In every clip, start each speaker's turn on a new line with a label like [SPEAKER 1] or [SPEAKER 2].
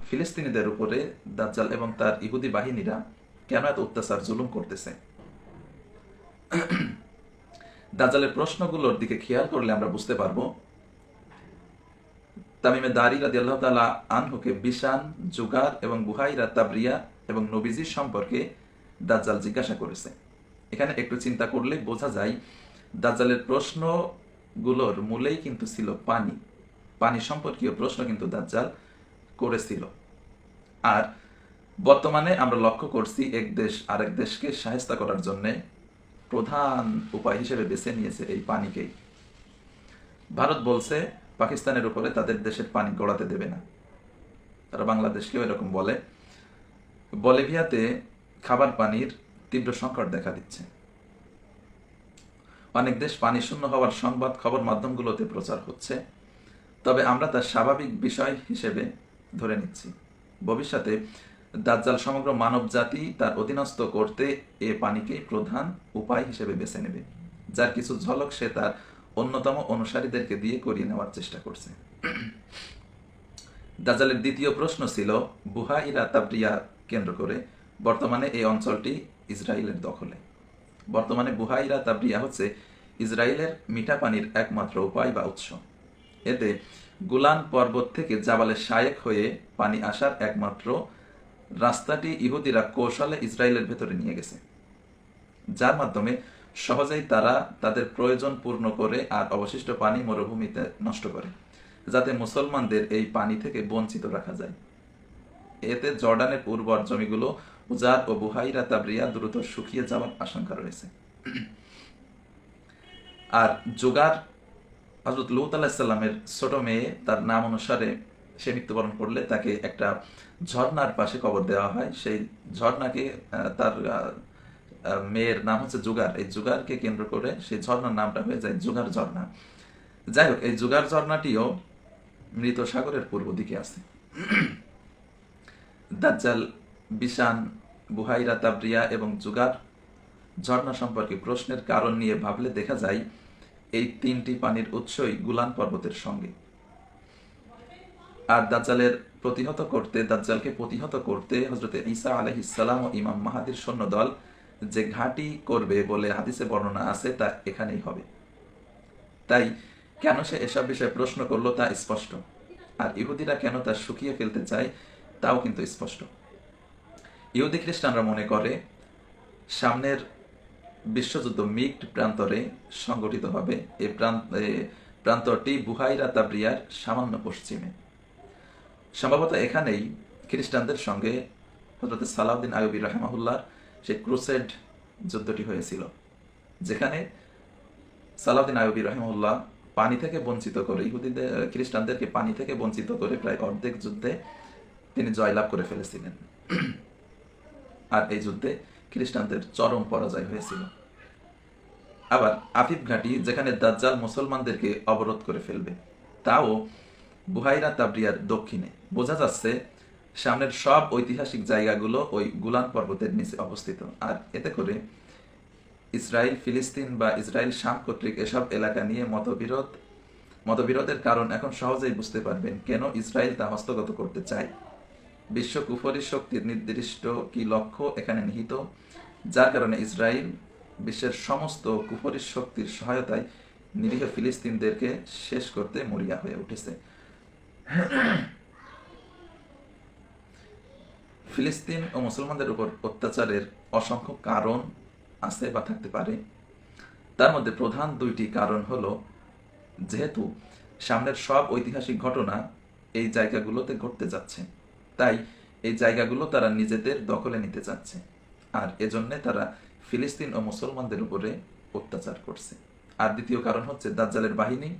[SPEAKER 1] ফিলিস্তিনিদের উপরে দাজ্জাল এবং তার ইহুদি বাহিনীরা কেন এত অত্যাচার জুলুম করতেছে। দাজ্জালের প্রশ্নগুলোর দিকে খেয়াল করলে আমরা বুঝতে পারবো তামিমে দারি রাদিয়াল্লাহু তাআলা আনহুকে বিশান, জুগার এবং বুহাইরা তাবরিয়া এবং নবীজির সম্পর্কে দাজ্জাল জিজ্ঞাসা করেছে। এখানে একটু চিন্তা করলে বোঝা যায় দাজ্জালের প্রশ্নগুলোর মূলেই কিন্তু ছিল পানি। পানি সম্পর্কীয় প্রশ্ন কিন্তু দাজ্জাল করেছিল। আর বর্তমানে আমরা লক্ষ্য করছি এক দেশ আরেক দেশকে শায়েস্তা করার জন্য প্রধান উপায় হিসেবে বেছে নিয়েছে এই পানিকেই। ভারত বলছে পাকিস্তানের উপরে তাদের দেশের পানি গড়াতে দেবে না। তারা বাংলাদেশকেও এরকম বলে। বলিভিয়াতে খাবার পানির তীব্র সংকট দেখা দিচ্ছে। অনেক দেশ পানি শূন্য হওয়ার সংবাদ খবর মাধ্যমগুলোতে প্রচার হচ্ছে, তবে আমরা তার স্বাভাবিক বিষয় হিসেবে ধরে নিচ্ছি। ভবিষ্যতে দাজ্জাল সমগ্র মানব জাতি তার অধীনস্থ করতে এ পানিকেই প্রধান উপায় হিসেবে বেছে নেবে, যার কিছু ঝলক সে তার অন্যতম অনুসারীদেরকে দিয়ে করিয়ে নেওয়ার চেষ্টা করছে। দাজ্জালের দ্বিতীয় প্রশ্ন ছিল বুহাইরা তাবরিয়া কেন্দ্র করে। বর্তমানে এই অঞ্চলটি ইসরায়েলের দখলে। বর্তমানে বুহাইরা তাবরিয়া হচ্ছে ইসরায়েলের মিঠা পানির একমাত্র উপায় বা উৎস। এতে গোলান পর্বত থেকে জাবালে শায়েক হয়ে পানি আসার একমাত্র রাস্তাটি ইহুদিরা কৌশলে ইসরায়েলের ভেতরে নিয়ে গেছে, যার মাধ্যমে সহজেই তারা তাদের প্রয়োজন পূর্ণ করে আর অবশিষ্ট পানি মরুভূমিতে নষ্ট করে, যাতে মুসলমানদের এই পানি থেকে বঞ্চিত রাখা যায়। এতে জর্ডানের উর্বর জমিগুলো উজার ও বুহাইরা তাবরিয়া দ্রুত শুকিয়ে যাওয়ার আশঙ্কা রয়েছে। আর জুগার হযরত লূত আলাইহিস সালামের ছোট মেয়ে, তার নাম অনুসারে সে মৃত্যুবরণ করলে তাকে একটা ঝর্ণার পাশে কবর দেওয়া হয়। সেই ঝর্ণাকে তার মেয়ের নাম হচ্ছে জুগার। এই জুগারকে কেন্দ্র করে সেই ঝর্ণার নামটা হয়ে যায় জুগার ঝর্ণা। যাই হোক, এই জুগার ঝর্ণাটিও মৃত সাগরের পূর্ব দিকে আছে। দাজ্জাল, বিশান, বুহাইরা তাবরিয়া এবং জুগার ঝর্ণা সম্পর্কে প্রশ্নের কারণ নিয়ে ভাবলে দেখা যায় এই তিনটি পানির উৎসই গুলান পর্বতের সঙ্গে। আর দাজ্জালকে প্রতিহত করতে হযরতে ঈসা আলাইহিস সালাম ও ইমাম মাহদীর সৈন্যদল যে ঘাঁটি করবে বলে হাদিসে বর্ণনা আছে তা এখানেই হবে। তাই কেন সে এসব বিষয়ে প্রশ্ন করলো তা স্পষ্ট। আর ইহুদিরা কেন তা শুকিয়ে ফেলতে চায় তাও কিন্তু স্পষ্ট। ইহুদি খ্রিস্টানরা মনে করে সামনের বিশ্বযুদ্ধ মিগড প্রান্তরে সংগঠিত হবে। এই প্রান্তরটি বুহাইরা তাবরিয়ার সামান্য পশ্চিমে। সম্ভবত এখানেই খ্রিস্টানদের সঙ্গে হযরত সালাউদ্দিন আইয়ুবী রাহিমাহুল্লাহর সেই ক্রুসেড যুদ্ধটি হয়েছিল, যেখানে সালাউদ্দিন আইয়ুবী রাহিমাহুল্লাহ পানি থেকে বঞ্চিত করে খ্রিস্টানদেরকে পানি থেকে বঞ্চিত করে প্রায় অর্ধেক যুদ্ধে তিনি জয়লাভ করে ফেলেছিলেন। আর এই যুদ্ধে খ্রিস্টানদের চরম পরাজয় হয়েছিল। আবার আফিফ ঘাঁটি, যেখানে দাজ্জাল মুসলমানদেরকে অবরোধ করে ফেলবে, তাও বুহাইরা তাবরিয়ার দক্ষিণে। বোঝা যাচ্ছে সামনের সব ঐতিহাসিক জায়গাগুলো ওই গুলান পর্বতের নিচে অবস্থিত। আর এতে করে ইসরায়েল, ফিলিস্তিন বা ইসরায়েল শাম কর্তৃক এসব এলাকা নিয়ে মতবিরোধের কারণ এখন সহজেই বুঝতে পারবেন কেন ইসরায়েল তা হস্তগত করতে চায়। বিশ্ব কুফরি শক্তির নির্দিষ্ট কি লক্ষ্য এখানে নিহিত, যার কারণে ইসরায়েল বিশ্বের সমস্ত কুফরি শক্তির সহায়তায় নিরীহ ফিলিস্তিনদেরকে শেষ করতে মরিয়া হয়ে উঠেছে। ফিলিস্তিন ও মুসলমানদের উপর অত্যাচারের অসংখ্য কারণ আছে বা থাকতে পারে। তার মধ্যে প্রধান দুইটি কারণ হলো, যেহেতু সামনের সব ঐতিহাসিক ঘটনা এই জায়গাগুলোতে ঘটতে যাচ্ছে, তাই এই জায়গাগুলো তারা নিজেদের দখলে নিতে চাচ্ছে। আর এজন্য তারা ফিলিস্তিন ও মুসলমানদের উপরে অত্যাচার করছে। আর দ্বিতীয় কারণ হচ্ছে দাজ্জালের বাহিনী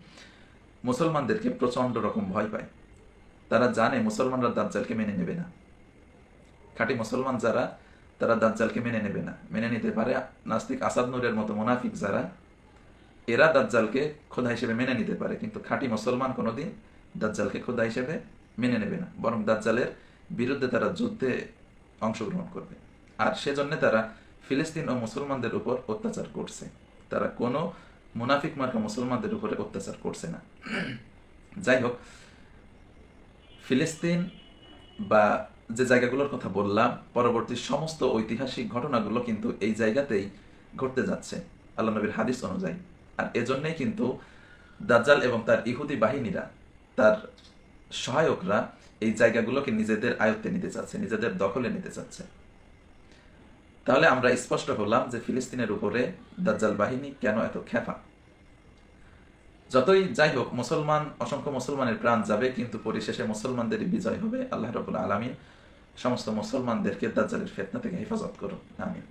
[SPEAKER 1] মুসলমানদেরকে প্রচন্ড রকম ভয় পায়। তারা জানে মুসলমানরা দাজ্জালকে মেনে নেবে না। খাঁটি মুসলমান যারা, তারা দাজ্জালকে মেনে নেবে না। মেনে নিতে পারে নাস্তিক আসাদ নূরের মতো মুনাফিক যারা, এরা দাজ্জালকে খোদা হিসেবে মেনে নিতে পারে, কিন্তু খাঁটি মুসলমান কোনোদিন দাজ্জালকে খোদা হিসেবে মেনে নেবে না, বরং দাজ্জালের বিরুদ্ধে তারা যুদ্ধে অংশগ্রহণ করবে। আর সেজন্য তারা ফিলিস্তিন ও মুসলমানদের উপর অত্যাচার করছে। তারা কোনো মুনাফিক মার্কা মুসলমানদের উপরে অত্যাচার করছে না। যাই হোক, ফিলিস্তিন বা যে জায়গাগুলোর কথা বললাম, পরবর্তী সমস্ত ঐতিহাসিক ঘটনাগুলো কিন্তু এই জায়গাতেই ঘটতে যাচ্ছে আল্লাহ নবীর হাদিস অনুযায়ী। আর এজন্যই কিন্তু দাজ্জাল এবং তার ইহুদি বাহিনীরা, তার সহায়করা এই জায়গাগুলোকে নিজেদের আয়ত্তে নিতে চাচ্ছে, নিজেদের দখলে নিতে চাচ্ছে। তাহলে আমরা স্পষ্ট হলাম যে ফিলিস্তিনের উপরে দাজ্জাল বাহিনী কেন এত খেপা। যতই যাই হোক, মুসলমান, অসংখ্য মুসলমানের প্রাণ যাবে, কিন্তু পরিশেষে মুসলমানদেরই বিজয় হবে। আল্লাহ রাব্বুল আলামিন সমস্ত মুসলমানদেরকে দাজ্জালের ফিতনা থেকে হেফাজত করুন, আমিন।